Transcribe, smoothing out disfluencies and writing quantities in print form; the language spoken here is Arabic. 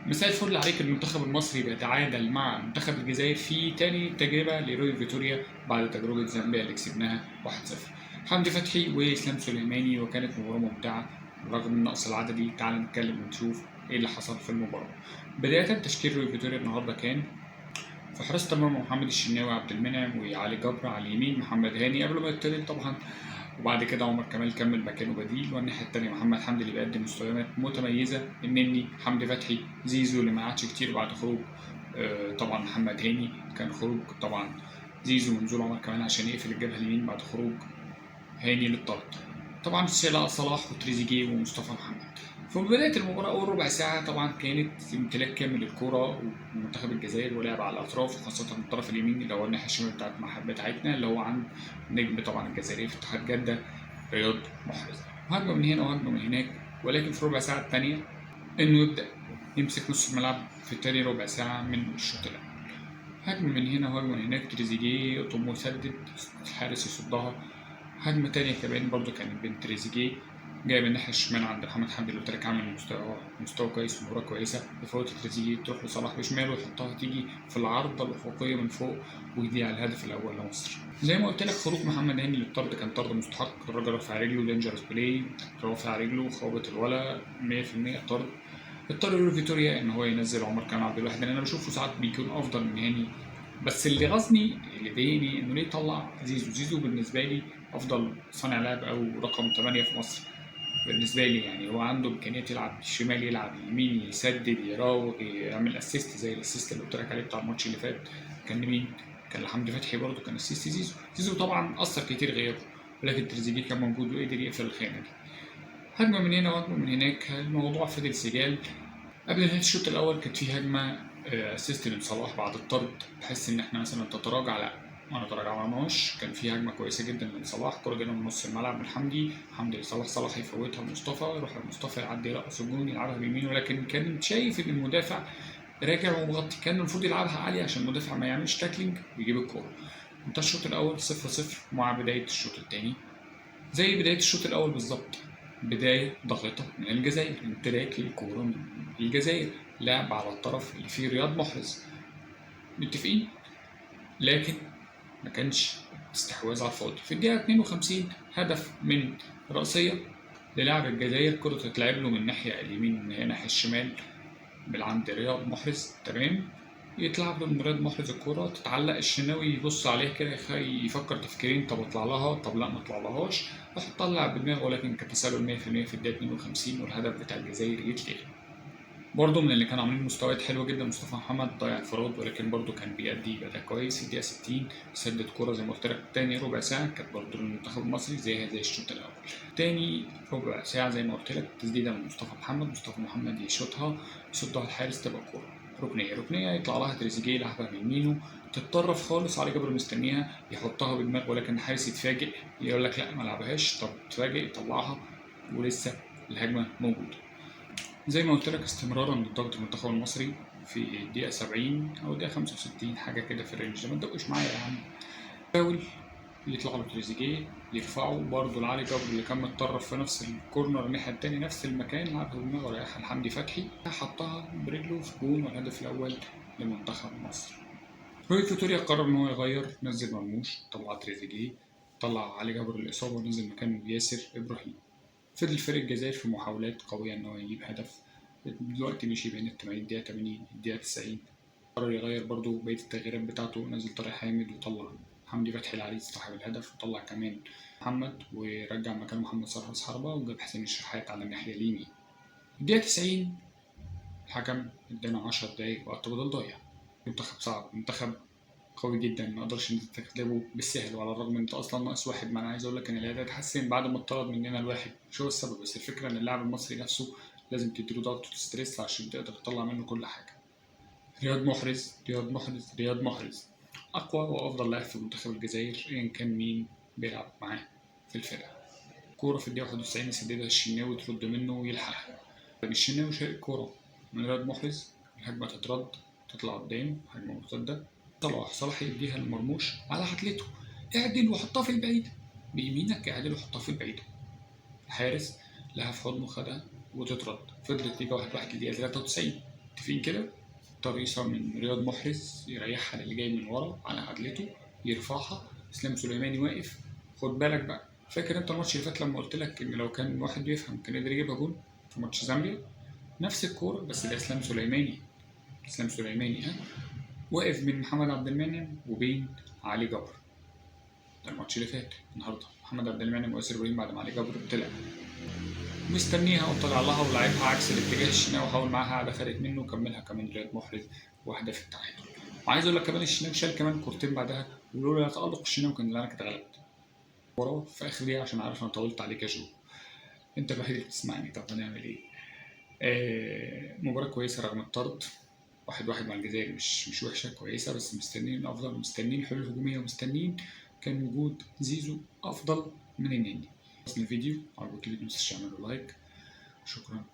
مساء الفل عليك. المنتخب المصري بيتعادل مع منتخب الجزائر في تاني تجربة لروي فيتوريا بعد تجربة زامبيا اللي كسبناها 1-0. حمدي فتحي وإسلام سليماني، وكانت مباراة ممتعة رغم النقص العددي. تعال نتكلم ونشوف ايه اللي حصل في المباراة. بداية تشكيل روي فيتوريا النهارده كان في حراسة المرمى محمد الشناوي، عبد المنعم وعلي جبر، على اليمين محمد هاني قبل ما يطرد طبعا، وبعد كده عمر كمال كمل مكانه بديل، والناحية التانية محمد حمدي اللي بيقدم مستويات متميزة، النني، حمدي فتحي، زيزو اللي ما قعدش كتير بعد خروج طبعا محمد هاني. كان خروج طبعا زيزو ونزول عمر كمال عشان يقفل الجبهة اليمين بعد خروج هاني للطرد. طبعا صلاح وتريزيجيه ومصطفى محمد. في بداية المباراة أول ربع ساعة طبعا كانت امتلاك كامل للكرة ومنتخب الجزائر ولعب على الأطراف، وخاصة الطرف اليمين اللي هو الناحية الشمال بتاعتنا اللي هو عند نجم طبعا الجزائري في اتحاد جدة رياض محرز. هجمة من هنا وهجمة من هناك، ولكن في الربع ساعة الثانية إنه يبدأ يمسك نص الملعب في تاني ربع ساعة من الشوط الأول. هجمة من هنا وهجمة من هناك، تريزيجيه يقطم ويسدد، الحارس يصدها. هجمة تانية كمان برضو كانت بين تريزيجيه جاي من الناحية الشمال عند محمد حمدي اللي قلت لك عامل مستوى كويس ومباراة كويسة، يفوت تريزيجيه تروح لصلاح بشماله ويحطها تيجي في العارضة الأفقية من فوق ويضيع الهدف الأول لمصر. زي ما قلت لك خروج محمد هاني للطرد كان طرد مستحق، الراجل رافع رجله دينجرس بلاي، رافع رجله خابط الولا 100% طرد. اضطر فيتوريا ان هو ينزل عمر كمال عبد الواحد، لان انا بشوفه ساعات بيكون افضل من هاني. بس اللي غزني اللي ضايقني انه ليه طلع زيزو بالنسبه لي افضل صانع لعب او رقم 8 في مصر بالنسبه لي. يعني هو عنده امكانيه يلعب الشمال، يلعب يمين، يسدد، يراوغ، يعمل اسيست زي الاسيست اللي قلت لك عليه بتاع الماتش اللي فات. كان مين؟ كان لحمدي فتحي برضه، كان اسيست زيزو طبعا اثر كتير غيابه، ولكن تريزيجيه كان موجود وقدر يقفل الخانه دي. هجمه من هنا وهجمه من هناك، الموضوع فضل سجال. قبل نهاية الشوط الأول كانت في هجمة اسيست من صلاح بعد الطرد، بحيث إن إحنا مثلا تتراجع، لا ما نتراجعناش. كان في هجمة كويسة جدا من صلاح، كرة جاية من نص الملعب من حمدي لصلاح، صلاح يفوتها لمصطفى، يروح لمصطفى يعدي يرقص الجون يلعبها بيمينه، ولكن كان شايف إن المدافع راجع ومغطي، كان المفروض يلعبها عالية عشان المدافع ما يعملش تاكلينج ويجيب الكورة. انتهى الشوط الأول 0-0 مع بداية الشوط الثاني زي بداية الشوط الأول بالظبط. بداية ضاغطة من الجزائر، امتلاك للكورة من الجزائر، لعب على الطرف اللي فيه رياض محرز، متفقين، لكن ما كانش استحواذ على الفاضي. في الدقيقة 52 هدف من رأسية للاعب الجزائر، كرة تتلعب له من الناحية اليمين من الناحية الشمال من عند رياض محرز، تمام، يطلع له من رياض محرز الكورة تتعلق، الشناوي يبص عليه كده يفكر تفكيرين، طب اطلع لها، طب لا ما اطلع لهاش، راح طلع بدماغه، ولكن كان تسلل 100% في الدقيقة 52 والهدف بتاع الجزائر يتلغي. برضه من اللي كانوا عاملين مستويات حلوه جدا مصطفى محمد، ضيع انفراد ولكن برضه كان بيأدي أداء كويس. في الدقيقة 60 سدد كرة زي ما قلت لك، تاني ربع ساعة كانت برضه للمنتخب المصري زي الشوط الأول. تاني ربع ساعة زي ما قلت لك تسديدة من مصطفى محمد يشوطها، يصدها الحارس، تبقى كورة ركنية يطلع لها تريزيجيه يلعبها بيمينه، تتطرف خالص على جبر مستنيها يحطها بدماغه، ولكن الحارس يتفاجئ يقول لك لا ما لعبهاش، طب تفاجئ يطلعها ولسه الهجمة موجودة. زي ما قلت لك استمرارا لضغط المنتخب المصري في الدقيقة 70 أو الدقيقة 65 حاجة كده في الرينج ده، ما تدقوش معايا يا عم. حاول يطلع له تريزيجيه يرفعه برضه لعلي جبر اللي كان متطرف في نفس الكورنر الناحية التانية نفس المكان، لعبها بدماغه رايحة لحمدي فتحي، حطها برجله في جون والهدف الأول لمنتخب مصر. روي فيتوريا قرر إن هو يغير، نزل مرموش، طلع تريزيجيه، طلع علي جبر الإصابة ونزل مكانه ياسر إبراهيم. فضل فريق الجزائر في محاولات قوية إن هو يجيب هدف، دلوقتي مشي بين الدقيقة 80 الدقيقة 90. قرر يغير برضو بقية التغييرات بتاعته، نزل طارق حامد وطلع حمدي فتحي العريس صاحب الهدف، وطلع كمان محمد ورجع مكانه محمد صلاح راس حربة، وجاب حسين الشحات على الناحية اليمين. الدقيقة 90 الحكم ادانا 10 دقايق وقت بدل ضايع. منتخب صعب، منتخب قوي جدا، ما اقدرش ان انت تغلبه بالسهل، وعلى الرغم ان انت اصلا ناقص واحد. ما انا عايز اقول لك ان الاداء اتحسن بعد ما اتطرد مننا الواحد، مش هو السبب، بس الفكره ان اللاعب المصري نفسه لازم تديله ضغط وستريس عشان تقدر تطلع منه كل حاجه. رياض محرز اقوى وافضل لاعب في منتخب الجزائر ايا كان مين بيلعب معاه في الفرقه. كوره في الدقيقه 91 يسددها الشناوي ترد منه ويلحقها، الشناوي شارك كوره من رياض محرز، الهجمه تترد تطلع قدام، هجمه مرتده، صلاح يديها لمرموش على حتلته، اعدل وحطها في البعيد بيمينك، اعدل وحطها في البعيد، الحارس لها في حضنه خدها وتترد. فضلت تيجي 1-1 للدقيقة 93. متفقين كده؟ ترقيصة من رياض محرز يريحها للي جاي من ورا على عدلته، يرفعها. اسلام سليماني واقف. خد بالك بقى، فاكر انت الماتش اللي فات لما قلت لك ان لو كان واحد بيفهم كان قدر يجيبها جون في ماتش زامبيا؟ نفس الكورة بس ده اسلام سليماني. اسلام سليماني واقف بين محمد عبد المنعم وبين علي جبر. ده الماتش اللي فات. النهارده محمد عبد المنعم وياسر ابراهيم بعد ما علي جبر طلع مستنيها وطلع لها ولعبها عكس الاتجاه الشناوي وحاول معاها قاعده خدت منه وكملها كمان رياض محرز واحده في التعادل. وعايز اقول لك كمان الشناوي شال كمان كورتين بعدها، ولولا تألق الشناوي كان انا اتغلبت وراه في اخر دقيقه عشان عارف انا طولت عليك يا جو. انت الوحيد اللي بتسمعني، طب هنعمل ايه؟ مباراه كويسه رغم الطرد. 1-1 مع الجزائر مش وحشه، كويسه، بس مستنيين افضل، مستنيين حلول هجوميه، ومستنيين كان وجود زيزو افضل من النني. الفيديو عجبك الفيديو متنساش تعملوا لايك. شكرا.